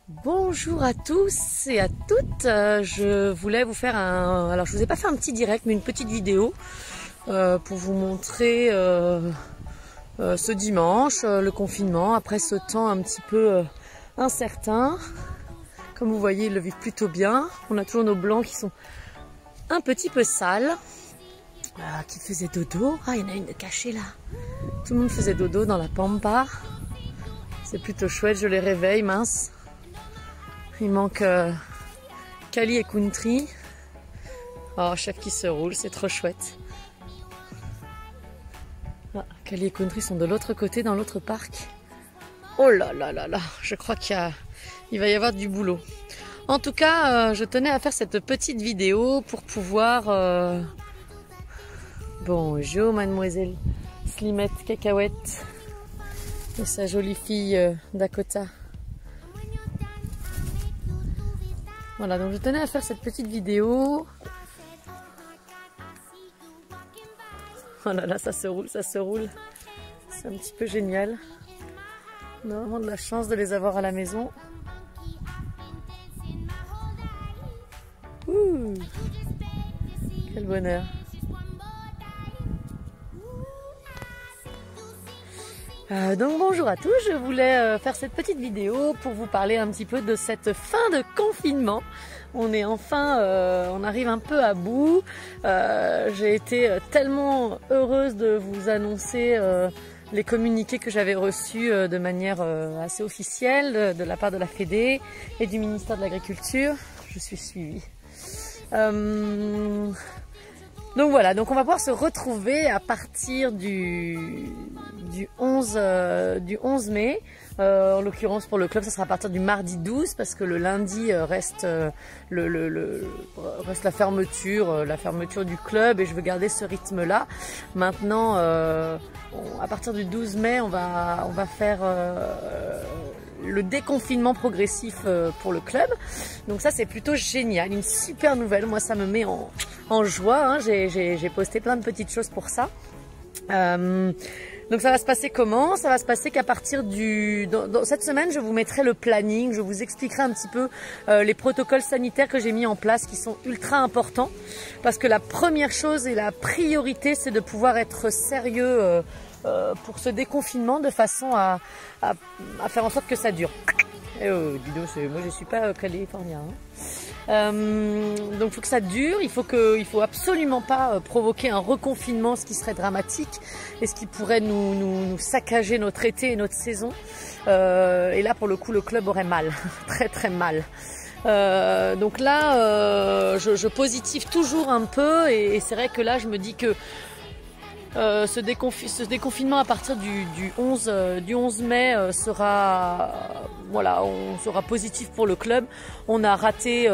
Bonjour à tous et à toutes, je voulais vous faire alors je vous ai pas fait un petit direct mais une petite vidéo pour vous montrer ce dimanche, le confinement, après ce temps un petit peu incertain. Comme vous voyez, ils le vivent plutôt bien. On a toujours nos blancs qui sont un petit peu sales, qui faisaient dodo. Ah, il y en a une de cachée là. Tout le monde faisait dodo dans la pampa. C'est plutôt chouette, je les réveille, mince. Il manque Kali et Country. Oh, chef qui se roule, c'est trop chouette. Ah, Kali et Country sont de l'autre côté, dans l'autre parc. Oh là là là là, je crois qu'il va y avoir du boulot. En tout cas, je tenais à faire cette petite vidéo pour pouvoir... Bonjour mademoiselle Slimette Cacahuète et sa jolie fille Dakota. Voilà, donc je tenais à faire cette petite vidéo. Oh là là, ça se roule, ça se roule. C'est un petit peu génial. On a vraiment de la chance de les avoir à la maison. Ouh, quel bonheur. Donc bonjour à tous, je voulais faire cette petite vidéo pour vous parler un petit peu de cette fin de confinement. On est enfin, on arrive un peu à bout. J'ai été tellement heureuse de vous annoncer les communiqués que j'avais reçus de manière assez officielle de la part de la Fédé et du ministère de l'Agriculture. Je suis suivie. Donc voilà, donc on va pouvoir se retrouver à partir du 11 mai. En l'occurrence pour le club, ça sera à partir du mardi 12 parce que le lundi reste la fermeture du club et je veux garder ce rythme-là. Maintenant, à partir du 12 mai, on va faire le déconfinement progressif pour le club. Donc ça c'est plutôt génial, une super nouvelle. Moi ça me met en joie, hein. J'ai posté plein de petites choses pour ça. Donc ça va se passer comment? Ça va se passer qu'à partir dans cette semaine, je vous mettrai le planning, je vous expliquerai un petit peu les protocoles sanitaires que j'ai mis en place qui sont ultra importants. Parce que la première chose et la priorité, c'est de pouvoir être sérieux pour ce déconfinement de façon à faire en sorte que ça dure. Et dis donc, moi je suis pas californien. Donc il faut que ça dure, il faut absolument pas provoquer un reconfinement, ce qui serait dramatique et ce qui pourrait nous saccager notre été et notre saison. Et là pour le coup le club aurait mal, très très mal. Donc là je positive toujours un peu et c'est vrai que là je me dis que ce déconfinement à partir du 11 mai sera positif pour le club. On a raté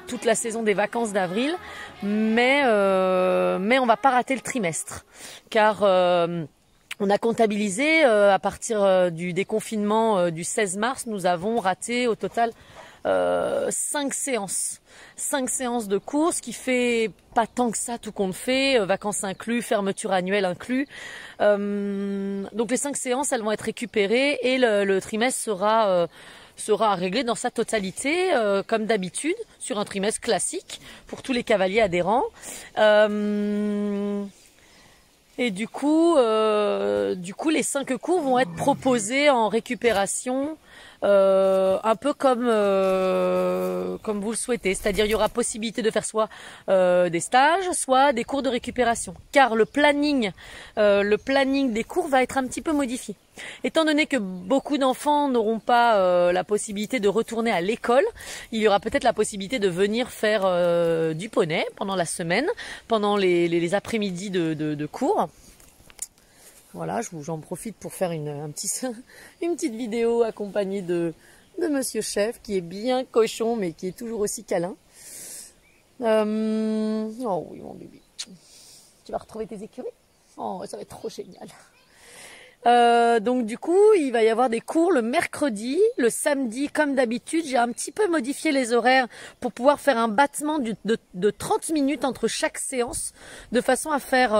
toute la saison des vacances d'avril, mais on va pas rater le trimestre, car on a comptabilisé à partir du déconfinement du 16 mars, nous avons raté au total 5 séances. 5 séances de cours, ce qui fait pas tant que ça tout compte fait, vacances inclus, fermeture annuelle inclus. Donc les 5 séances, elles vont être récupérées et le trimestre sera réglé dans sa totalité, comme d'habitude, sur un trimestre classique pour tous les cavaliers adhérents. Et du coup, les 5 cours vont être proposés en récupération, un peu comme vous le souhaitez. C'est-à-dire, il y aura possibilité de faire soit des stages, soit des cours de récupération. Car le planning des cours va être un petit peu modifié. Étant donné que beaucoup d'enfants n'auront pas la possibilité de retourner à l'école, il y aura peut-être la possibilité de venir faire du poney pendant la semaine, pendant les après-midi de cours. Voilà, j'en profite pour faire une petite vidéo accompagnée de Monsieur Chef, qui est bien cochon, mais qui est toujours aussi câlin. Oh oui, mon bébé. Tu vas retrouver tes écuries? Oh, ça va être trop génial. Donc du coup, il va y avoir des cours le mercredi, le samedi, comme d'habitude. J'ai un petit peu modifié les horaires pour pouvoir faire un battement de 30 minutes entre chaque séance, de façon à faire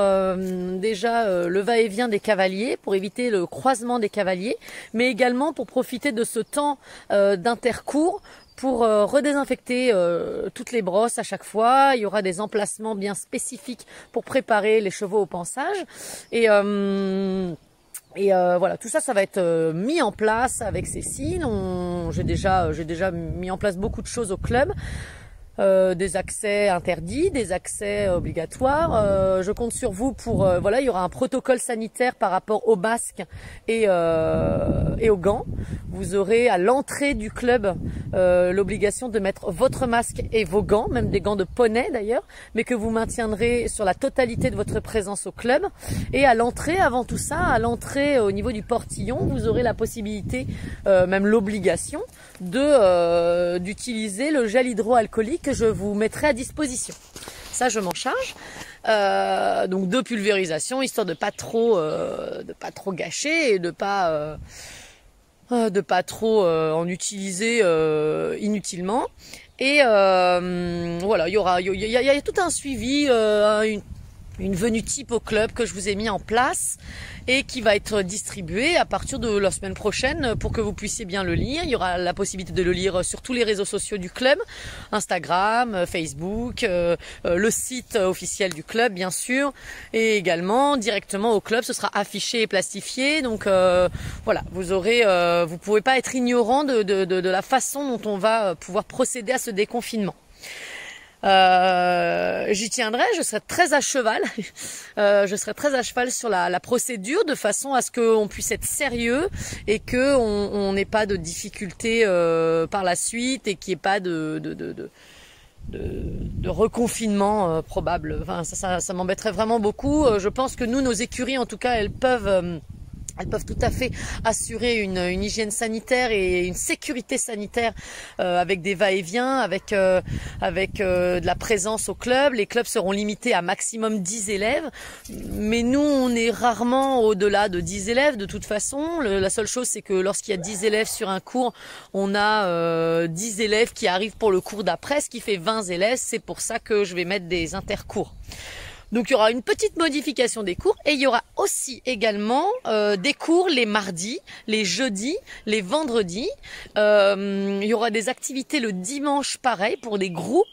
déjà le va-et-vient des cavaliers, pour éviter le croisement des cavaliers, mais également pour profiter de ce temps d'intercours pour redésinfecter toutes les brosses à chaque fois. Il y aura des emplacements bien spécifiques pour préparer les chevaux au pansage. Et voilà, tout ça, ça va être mis en place avec Cécile. J'ai déjà mis en place beaucoup de choses au club. Des accès interdits, des accès obligatoires. Je compte sur vous pour voilà, il y aura un protocole sanitaire par rapport aux masques et aux gants. Vous aurez à l'entrée du club l'obligation de mettre votre masque et vos gants, même des gants de poney d'ailleurs, mais que vous maintiendrez sur la totalité de votre présence au club. Et à l'entrée, avant tout ça, à l'entrée au niveau du portillon, vous aurez la possibilité, même l'obligation, d'utiliser le gel hydroalcoolique que je vous mettrai à disposition. Ça, je m'en charge. Donc de pulvérisation, histoire de pas trop gâcher et de pas trop en utiliser inutilement. Et voilà, il y a tout un suivi, une venue type au club que je vous ai mis en place et qui va être distribuée à partir de la semaine prochaine pour que vous puissiez bien le lire. Il y aura la possibilité de le lire sur tous les réseaux sociaux du club, Instagram, Facebook, le site officiel du club bien sûr, et également directement au club, ce sera affiché et plastifié. Donc voilà, vous pouvez pas être ignorant de la façon dont on va pouvoir procéder à ce déconfinement. J'y tiendrai, je serai très à cheval. Je serai très à cheval sur la procédure, de façon à ce qu'on puisse être sérieux et que on n'ait pas de difficultés par la suite et qu'il n'y ait pas de reconfinement probable. Enfin, ça m'embêterait vraiment beaucoup. Je pense que nous, nos écuries, en tout cas, elles peuvent tout à fait assurer une hygiène sanitaire et une sécurité sanitaire avec des va-et-vient, avec de la présence au club. Les clubs seront limités à maximum 10 élèves, mais nous on est rarement au-delà de 10 élèves de toute façon. La seule chose, c'est que lorsqu'il y a 10 élèves sur un cours, on a 10 élèves qui arrivent pour le cours d'après, ce qui fait 20 élèves. C'est pour ça que je vais mettre des intercours. Donc il y aura une petite modification des cours et il y aura aussi également des cours les mardis, les jeudis, les vendredis. Il y aura des activités le dimanche pareil pour des groupes.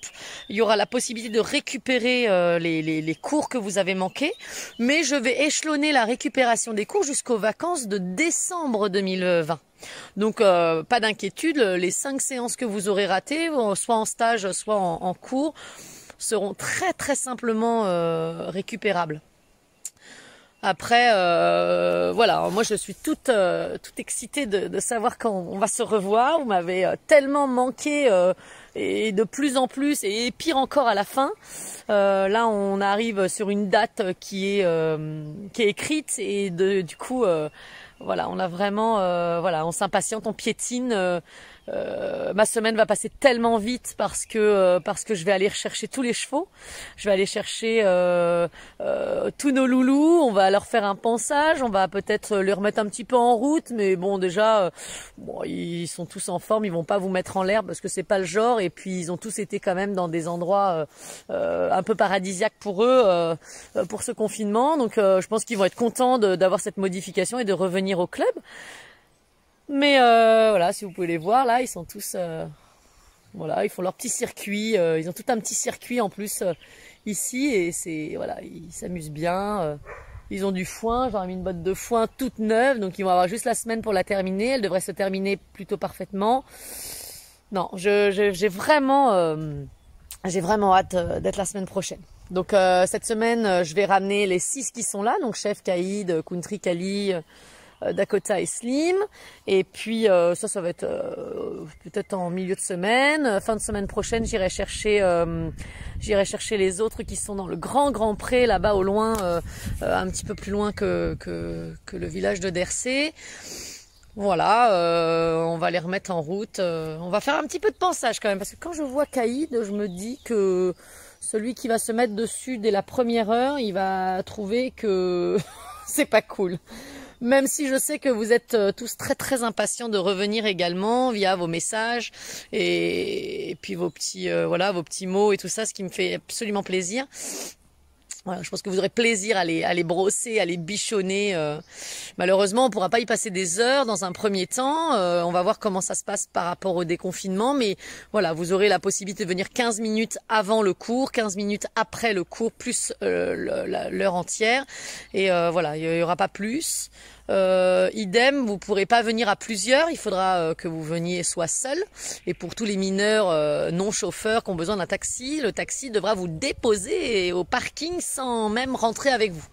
Il y aura la possibilité de récupérer les cours que vous avez manqués. Mais je vais échelonner la récupération des cours jusqu'aux vacances de décembre 2020. Donc pas d'inquiétude, les 5 séances que vous aurez ratées, soit en stage, soit en cours, seront très très simplement récupérables. Après, voilà, moi je suis toute excitée de savoir quand on va se revoir. Vous m'avez tellement manqué et de plus en plus, et pire encore à la fin. Là, on arrive sur une date qui est écrite et du coup, voilà, on a vraiment, voilà, on s'impatiente, on piétine. Ma semaine va passer tellement vite parce que je vais aller rechercher tous les chevaux, je vais aller chercher tous nos loulous, on va leur faire un pansage, on va peut-être les remettre un petit peu en route, mais bon déjà bon, ils sont tous en forme, ils vont pas vous mettre en l'herbe parce que c'est pas le genre, et puis ils ont tous été quand même dans des endroits un peu paradisiaques pour eux pour ce confinement, donc je pense qu'ils vont être contents d'avoir cette modification et de revenir au club. Mais voilà, si vous pouvez les voir, là, ils sont tous, voilà, ils font leur petit circuit. Ils ont tout un petit circuit en plus ici, et c'est, voilà, ils s'amusent bien. Ils ont du foin, j'aurais mis une botte de foin toute neuve, donc ils vont avoir juste la semaine pour la terminer. Elle devrait se terminer plutôt parfaitement. Non, j'ai vraiment hâte d'être la semaine prochaine. Donc cette semaine, je vais ramener les 6 qui sont là, donc Chef, Caïd, Country, Kali, Dakota et Slim, et puis ça va être peut-être en milieu de semaine, fin de semaine prochaine j'irai chercher les autres qui sont dans le grand pré là-bas au loin, un petit peu plus loin que le village de Dercé. Voilà, on va les remettre en route, on va faire un petit peu de pansage quand même, parce que quand je vois Caïd, je me dis que celui qui va se mettre dessus dès la première heure, il va trouver que c'est pas cool. Même si je sais que vous êtes tous très très impatients de revenir également via vos messages et puis vos petits voilà, vos petits mots et tout ça, ce qui me fait absolument plaisir. Voilà, je pense que vous aurez plaisir à les brosser, à les bichonner. Malheureusement, on pourra pas y passer des heures dans un premier temps. On va voir comment ça se passe par rapport au déconfinement. Mais voilà, vous aurez la possibilité de venir 15 minutes avant le cours, 15 minutes après le cours, plus l'heure entière. Et voilà, il y aura pas plus. Idem, vous pourrez pas venir à plusieurs, il faudra que vous veniez soit seul. Et pour tous les mineurs non chauffeurs qui ont besoin d'un taxi, le taxi devra vous déposer au parking sans même rentrer avec vous.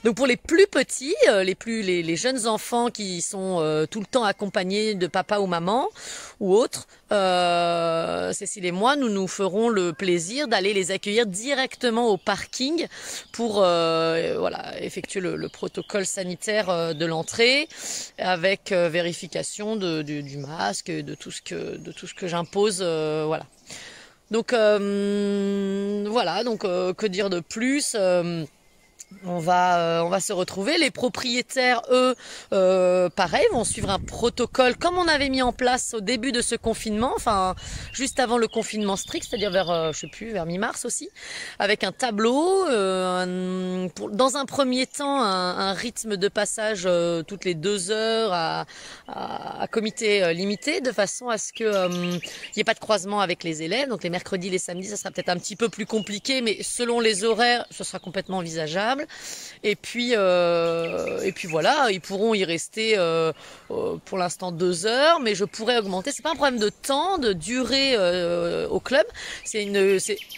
Donc pour les plus petits, les jeunes enfants qui sont tout le temps accompagnés de papa ou maman ou autres, Cécile et moi, nous nous ferons le plaisir d'aller les accueillir directement au parking pour voilà, effectuer le protocole sanitaire de l'entrée avec vérification du masque, de tout ce que j'impose, voilà. Donc voilà, donc que dire de plus? On va se retrouver. Les propriétaires, eux, pareil, vont suivre un protocole comme on avait mis en place au début de ce confinement, enfin juste avant le confinement strict, c'est-à-dire vers, je sais plus, vers mi-mars aussi, avec un tableau, dans un premier temps, un rythme de passage toutes les 2 heures à comité limité, de façon à ce que il n'y ait pas de croisement avec les élèves. Donc les mercredis, les samedis, ça sera peut-être un petit peu plus compliqué, mais selon les horaires, ce sera complètement envisageable. Et puis voilà, ils pourront y rester pour l'instant 2 heures, mais je pourrais augmenter. C'est pas un problème de temps, de durée au club. C'est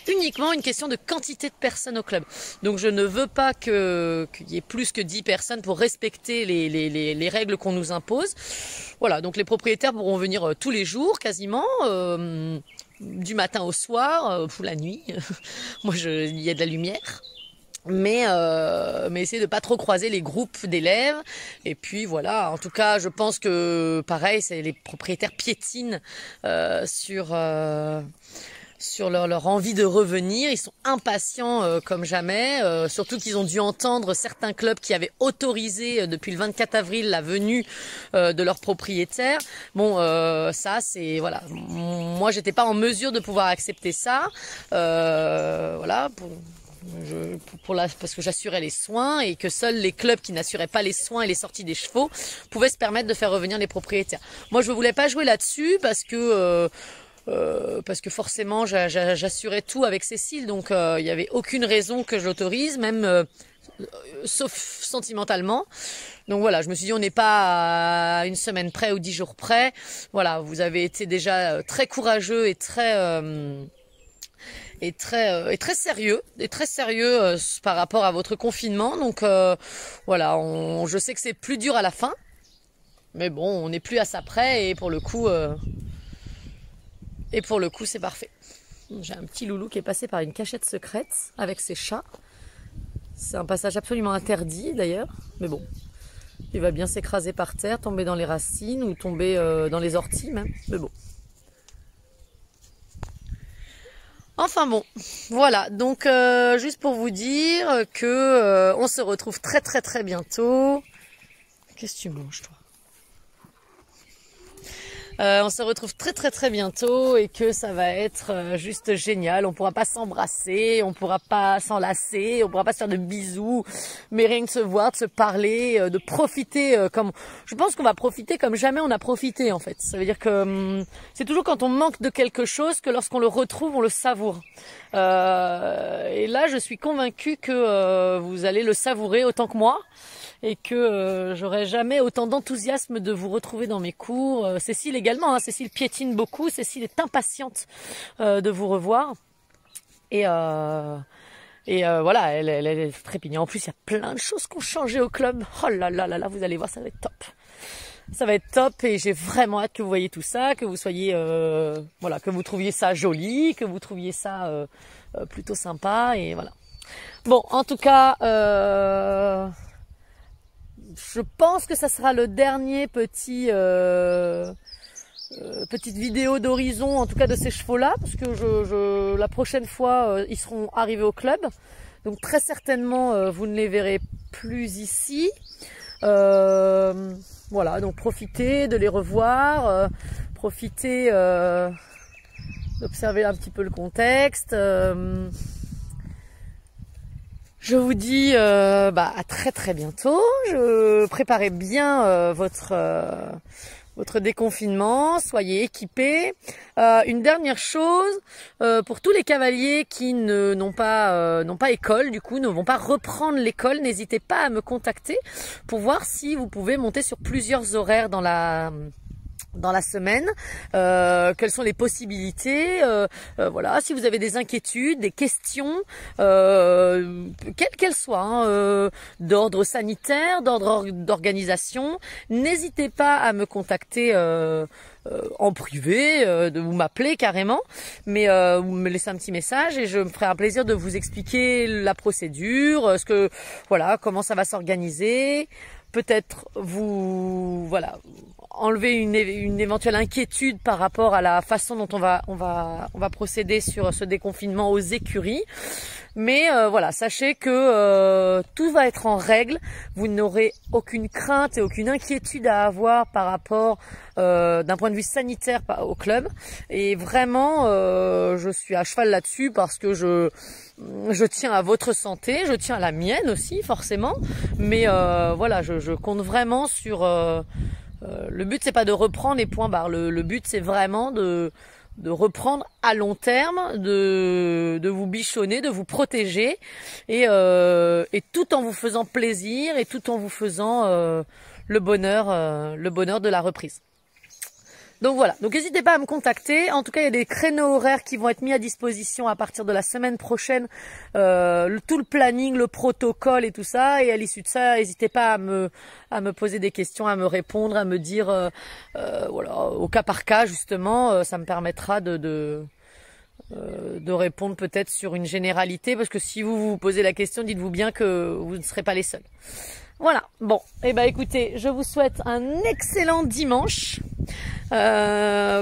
uniquement une question de quantité de personnes au club. Donc je ne veux pas qu'il y ait plus que 10 personnes pour respecter les règles qu'on nous impose. Voilà, donc les propriétaires pourront venir tous les jours quasiment. Du matin au soir, ou la nuit. Moi, il y a de la lumière. Mais essayer de pas trop croiser les groupes d'élèves. Et puis voilà, en tout cas, je pense que pareil, c'est les propriétaires piétinent sur leur envie de revenir. Ils sont impatients comme jamais, surtout qu'ils ont dû entendre certains clubs qui avaient autorisé depuis le 24 avril la venue de leurs propriétaires. Bon, ça c'est, voilà, moi j'étais pas en mesure de pouvoir accepter ça, voilà, parce que j'assurais les soins et que seuls les clubs qui n'assuraient pas les soins et les sorties des chevaux pouvaient se permettre de faire revenir les propriétaires. Moi je voulais pas jouer là-dessus parce que forcément j'assurais tout avec Cécile, donc il y avait aucune raison que je l'autorise, même sauf sentimentalement. Donc voilà, je me suis dit on n'est pas à une semaine près ou 10 jours près. Voilà, vous avez été déjà très courageux et très sérieux par rapport à votre confinement. Donc voilà, je sais que c'est plus dur à la fin, mais bon, on n'est plus à ça près et pour le coup c'est parfait. J'ai un petit loulou qui est passé par une cachette secrète avec ses chats. C'est un passage absolument interdit d'ailleurs, mais bon, il va bien s'écraser par terre, tomber dans les racines ou tomber dans les orties même, mais bon. Enfin bon, voilà, donc juste pour vous dire que on se retrouve très très très bientôt. Qu'est-ce que tu manges toi ? On se retrouve très très très bientôt et que ça va être juste génial. On pourra pas s'embrasser, on pourra pas s'enlacer, on pourra pas se faire de bisous, mais rien que se voir, de se parler, de profiter je pense qu'on va profiter comme jamais on a profité en fait. Ça veut dire que c'est toujours quand on manque de quelque chose que lorsqu'on le retrouve, on le savoure. Et là, je suis convaincue que vous allez le savourer autant que moi. Et que j'aurai jamais autant d'enthousiasme de vous retrouver dans mes cours. Cécile également, hein. Cécile piétine beaucoup, Cécile est impatiente de vous revoir. Et voilà, elle est trépignante. En plus, il y a plein de choses qui ont changé au club. Oh là là là là, vous allez voir, ça va être top. Ça va être top et j'ai vraiment hâte que vous voyez tout ça, que vous soyez, voilà, que vous trouviez ça joli, que vous trouviez ça plutôt sympa et voilà. Bon, en tout cas, je pense que ça sera le dernier petite vidéo d'horizon, en tout cas de ces chevaux-là, parce que la prochaine fois, ils seront arrivés au club. Donc très certainement, vous ne les verrez plus ici. Voilà, donc profitez de les revoir, profitez d'observer un petit peu le contexte. Je vous dis à très bientôt. Préparez bien votre déconfinement, soyez équipés. Une dernière chose, pour tous les cavaliers qui n'ont pas école, du coup ne vont pas reprendre l'école, n'hésitez pas à me contacter pour voir si vous pouvez monter sur plusieurs horaires dans la semaine, quelles sont les possibilités, voilà, si vous avez des inquiétudes, des questions, quelles qu'elles soient, d'ordre sanitaire, d'ordre d'organisation, n'hésitez pas à me contacter en privé, de vous m'appeler carrément, mais vous me laissez un petit message et je me ferai un plaisir de vous expliquer la procédure, voilà, comment ça va s'organiser, peut-être vous, voilà, enlever une éventuelle inquiétude par rapport à la façon dont on va procéder sur ce déconfinement aux écuries. Mais voilà, sachez que tout va être en règle. Vous n'aurez aucune crainte et aucune inquiétude à avoir par rapport d'un point de vue sanitaire au club. Et vraiment, je suis à cheval là-dessus parce que je tiens à votre santé, je tiens à la mienne aussi forcément. Mais voilà, je compte vraiment sur... le but c'est pas de reprendre les points barres. Le but c'est vraiment de reprendre à long terme, de vous bichonner, de vous protéger et tout en vous faisant plaisir et tout en vous faisant le bonheur de la reprise. Donc voilà, donc n'hésitez pas à me contacter. En tout cas, il y a des créneaux horaires qui vont être mis à disposition à partir de la semaine prochaine. Tout le planning, le protocole et tout ça. Et à l'issue de ça, n'hésitez pas à me poser des questions, à me répondre, à me dire, voilà, au cas par cas justement. Ça me permettra de répondre peut-être sur une généralité. Parce que si vous vous posez la question, dites-vous bien que vous ne serez pas les seuls. Voilà, bon, et écoutez, je vous souhaite un excellent dimanche.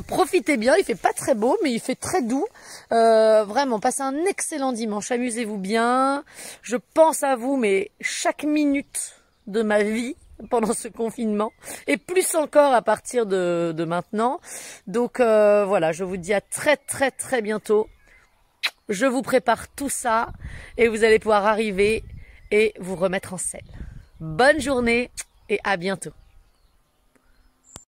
Profitez bien, il fait pas très beau, mais il fait très doux. Vraiment, passez un excellent dimanche, amusez-vous bien. Je pense à vous, mais chaque minute de ma vie pendant ce confinement, et plus encore à partir de maintenant. Donc voilà, je vous dis à très bientôt. Je vous prépare tout ça, et vous allez pouvoir arriver et vous remettre en selle. Bonne journée et à bientôt.